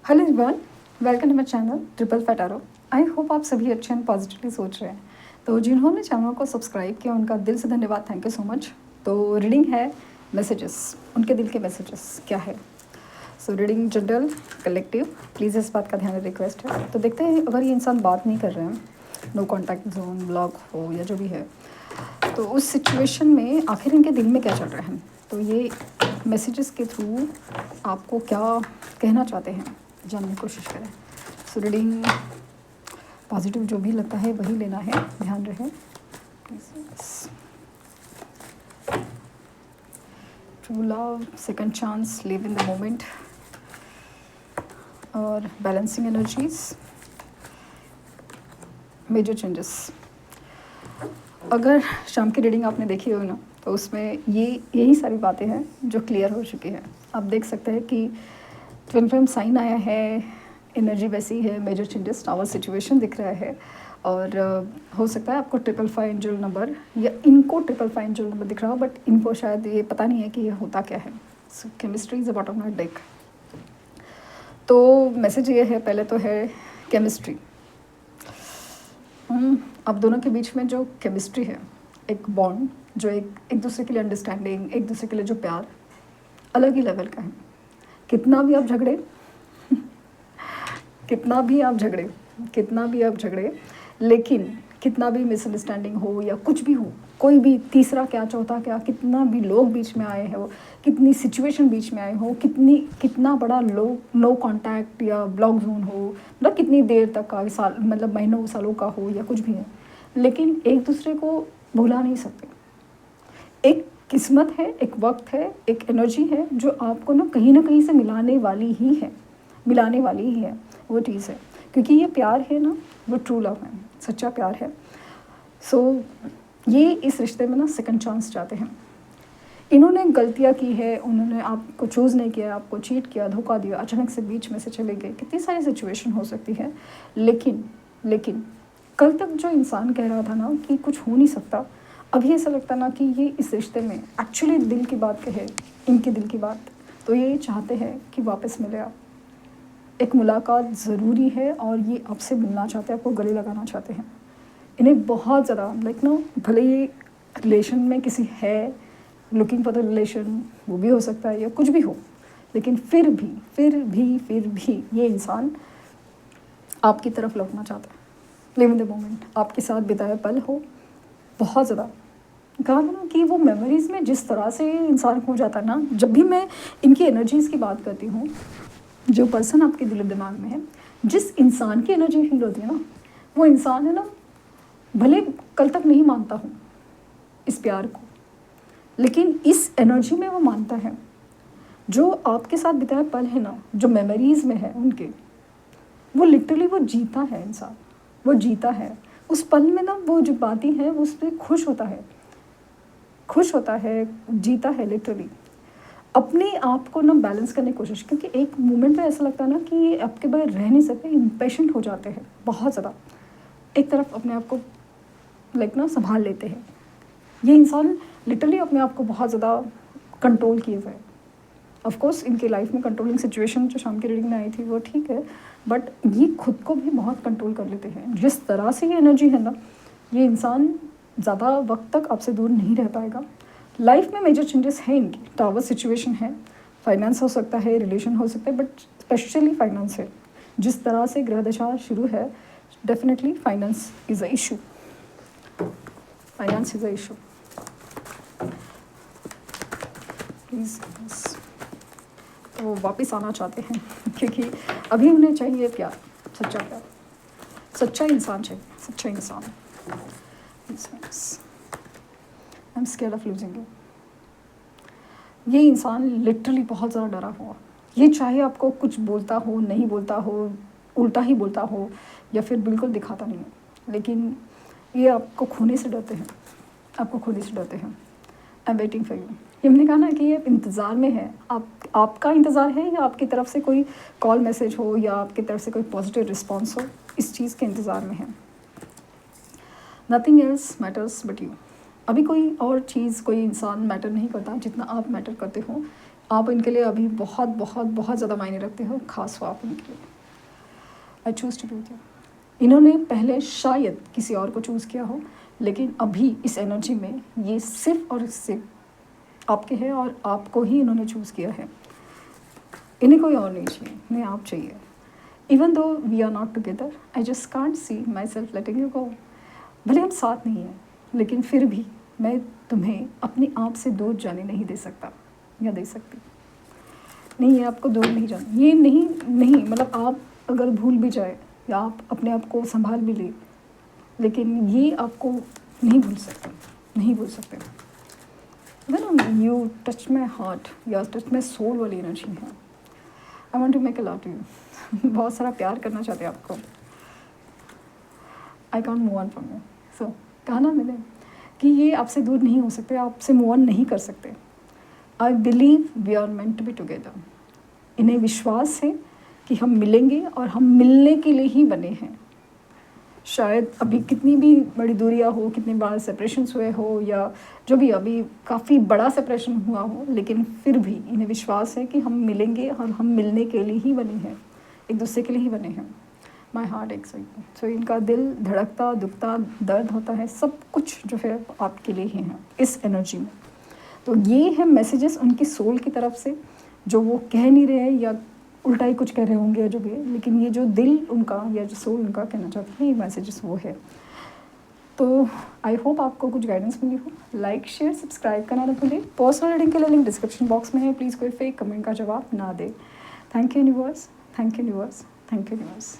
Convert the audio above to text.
Hello everyone, welcome to my channel triple फैटारो। I hope आप सभी अच्छे एंड पॉजिटिवली सोच रहे हैं। तो जिन्होंने चैनल को सब्सक्राइब किया उनका दिल से धन्यवाद, थैंक यू सो मच। तो रीडिंग है मैसेजेस, उनके दिल के मैसेजेस क्या है। So reading general collective, please इस बात का ध्यान रिक्वेस्ट है। तो देखते हैं, अगर ये इंसान बात नहीं कर रहे हैं, नो कॉन्टैक्ट जोन, ब्लॉक हो या जो भी है, तो उस सिचुएशन में आखिर इनके दिल में क्या चल रहा है। तो ये मैसेजेस के थ्रू आपको क्या कहना चाहते हैं जानने की कोशिश करें। सो रीडिंग पॉजिटिव जो भी लगता है वही लेना है, ध्यान रहे। True love, second chance, live in the moment और बैलेंसिंग एनर्जीज, मेजर चेंजेस। अगर शाम की रीडिंग आपने देखी हो ना, तो उसमें यही सारी बातें हैं जो क्लियर हो चुकी हैं। आप देख सकते हैं कि ट्विन फ्लेम साइन आया है, एनर्जी वैसी है, मेजर चेंजेस, टावर सिचुएशन दिख रहा है। और हो सकता है आपको 555 एंजल नंबर या इनको 555 एंजल नंबर दिख रहा हो, बट इनको शायद ये पता नहीं है कि ये होता क्या है। So chemistry is a bottom of deck. तो मैसेज ये है, पहले तो है केमिस्ट्री। आप दोनों के बीच में जो केमिस्ट्री है, एक बॉन्ड, जो एक दूसरे के लिए अंडरस्टैंडिंग, एक दूसरे के लिए जो प्यार अलग ही लेवल का है। कितना भी आप झगड़े कितना भी आप झगड़े, लेकिन कितना भी मिसअंडरस्टैंडिंग हो या कुछ भी हो, कोई भी तीसरा क्या चौथा क्या, कितना भी लोग बीच में आए हो, कितनी सिचुएशन बीच में आए हो, कितना बड़ा नो कांटेक्ट या ब्लॉक जोन हो, मतलब कितनी देर तक का, साल मतलब महीनों सालों का हो या कुछ भी है, लेकिन एक दूसरे को भुला नहीं सकते। एक किस्मत है, एक वक्त है, एक एनर्जी है जो आपको ना कहीं से मिलाने वाली ही है वो चीज़ है। क्योंकि ये प्यार है ना, वो ट्रू लव है, सच्चा प्यार है। सो ये इस रिश्ते में ना सेकंड चांस चाहते हैं। इन्होंने गलतियाँ की है, उन्होंने आपको चूज़ नहीं किया, आपको चीट किया, धोखा दिया, अचानक से बीच में से चले गए, कितनी सारी सिचुएशन हो सकती है। लेकिन कल तक जो इंसान कह रहा था ना कि कुछ हो नहीं सकता, अभी ऐसा लगता ना कि ये इस रिश्ते में एक्चुअली दिल की बात कहे, इनके दिल की बात। तो ये चाहते हैं कि वापस मिले आप। एक मुलाकात ज़रूरी है और ये आपसे मिलना चाहते हैं, आपको गले लगाना चाहते हैं। इन्हें बहुत ज़्यादा लाइक ना, भले ये रिलेशन में किसी है, लुकिंग फॉर द रिलेशन, वो भी हो सकता है या कुछ भी हो, लेकिन फिर भी ये इंसान आपकी तरफ लौटना चाहता है। लिव इन द मोमेंट, आपके साथ बिताए पल हो बहुत ज़्यादा। कहा था ना कि वो मेमोरीज़ में जिस तरह से इंसान खो जाता है ना, जब भी मैं इनकी एनर्जीज़ की बात करती हूँ, जो पर्सन आपके दिल दिमाग में है, जिस इंसान की एनर्जी फील होती है ना, वो इंसान है ना, भले कल तक नहीं मानता हूँ इस प्यार को, लेकिन इस एनर्जी में वो मानता है। जो आपके साथ बिताए पल है ना, जो मेमोरीज़ में है उनके, वो लिटरली वो जीता है इंसान, वो जीता है उस पल में ना। वो जो बातें हैं वो उस पर खुश होता है, जीता है लिटरली। अपने आप को ना बैलेंस करने की कोशिश, क्योंकि एक मोमेंट पे ऐसा लगता है ना कि ये आपके बगैर रह नहीं सकते, इम्पेशेंट हो जाते हैं बहुत ज़्यादा, एक तरफ अपने आप को लाइक ना संभाल लेते हैं। ये इंसान लिटरली अपने आप को बहुत ज़्यादा कंट्रोल किए हुए। ऑफ कोर्स इनके लाइफ में कंट्रोलिंग सिचुएशन जो शाम की रीडिंग में आई थी वो ठीक है, बट ये खुद को भी बहुत कंट्रोल कर लेते हैं। जिस तरह से ये एनर्जी है ना, ये इंसान ज़्यादा वक्त तक आपसे दूर नहीं रह पाएगा। लाइफ में मेजर चेंजेस हैं इनकी, टावर सिचुएशन है, फाइनेंस हो सकता है, रिलेशन हो सकता है, बट स्पेशली फाइनेंस है। जिस तरह से ग्रह दशा शुरू है, definitely finance is a issue, please. वो वापस आना चाहते हैं क्योंकि अभी उन्हें चाहिए प्यार, सच्चा प्यार, सच्चा इंसान चाहिए, सच्चा इंसान। I am scared of losing you. ये इंसान लिटरली बहुत ज़्यादा डरा हुआ। ये चाहे आपको कुछ बोलता हो, नहीं बोलता हो, उल्टा ही बोलता हो या फिर बिल्कुल दिखाता नहीं है, लेकिन ये आपको खोने से डरते हैं, I am waiting for you. हमने कहा ना कि ये इंतज़ार में है, आपका इंतज़ार है या आपकी तरफ से कोई कॉल मैसेज हो या आपकी तरफ से कोई पॉजिटिव रिस्पॉन्स हो, इस चीज़ के इंतज़ार में है। Nothing else matters but you. अभी कोई और चीज़, कोई इंसान मैटर नहीं करता जितना आप मैटर करते हो आप इनके लिए अभी बहुत बहुत बहुत ज़्यादा मायने रखते हो, खास हो आप इनके लिए। I choose to be with you. इन्होंने पहले शायद किसी और को चूज़ किया हो, लेकिन अभी इस एनर्जी में ये सिर्फ और सिर्फ आपके हैं और आपको ही इन्होंने चूज़ किया है। इन्हें कोई और नहीं चाहिए, इन्हें आप चाहिए। Even though we are not together, I just can't see myself letting you go. भले हम साथ नहीं हैं, लेकिन फिर भी मैं तुम्हें अपने आप से दूर जाने नहीं दे सकता या दे सकती। नहीं, ये आपको दूर नहीं जाना, ये नहीं मतलब आप अगर भूल भी जाए या आप अपने आप को संभाल भी ले, लेकिन ये आपको नहीं भूल सकते, नहीं भूल सकते। When you touch my heart या टच माई सोल वाली एनर्जी है। I want to make a love to you. बहुत सारा प्यार करना चाहते हैं आपको। I can't move on from you. So कहा ना मैंने कि ये आपसे दूर नहीं हो सकते, आपसे मूव ऑन नहीं कर सकते। I believe we are meant to be together. इन्हें विश्वास है कि हम मिलेंगे और हम मिलने के लिए ही बने हैं। शायद अभी कितनी भी बड़ी दूरियां हो, कितनी बार सेपरेशंस हुए हो, या जो भी अभी काफ़ी बड़ा सेपरेशन हुआ हो, लेकिन फिर भी इन्हें विश्वास है कि हम मिलेंगे और हम मिलने के लिए ही बने हैं, एक दूसरे के लिए ही बने हैं। माई हार्ट एक सो इनका दिल धड़कता, दुखता, दर्द होता है, सब कुछ जो है आपके लिए ही है इस एनर्जी में। तो ये है मैसेजेस उनकी सोल की तरफ से, जो वो कह नहीं रहे हैं या उल्टा ही कुछ कह रहे होंगे जो भी है, लेकिन ये जो दिल उनका या जो सोल उनका कहना चाहते हैं, ये मैसेजेस वो है। तो आई होप आपको कुछ गाइडेंस मिली हो। लाइक, शेयर, सब्सक्राइब करना ना भूलें। पर्सनल रीडिंग के लिए लिंक डिस्क्रिप्शन बॉक्स में है, प्लीज़ कोई फेक कमेंट का जवाब ना दे। Thank you universe, thank you universe, thank you universe.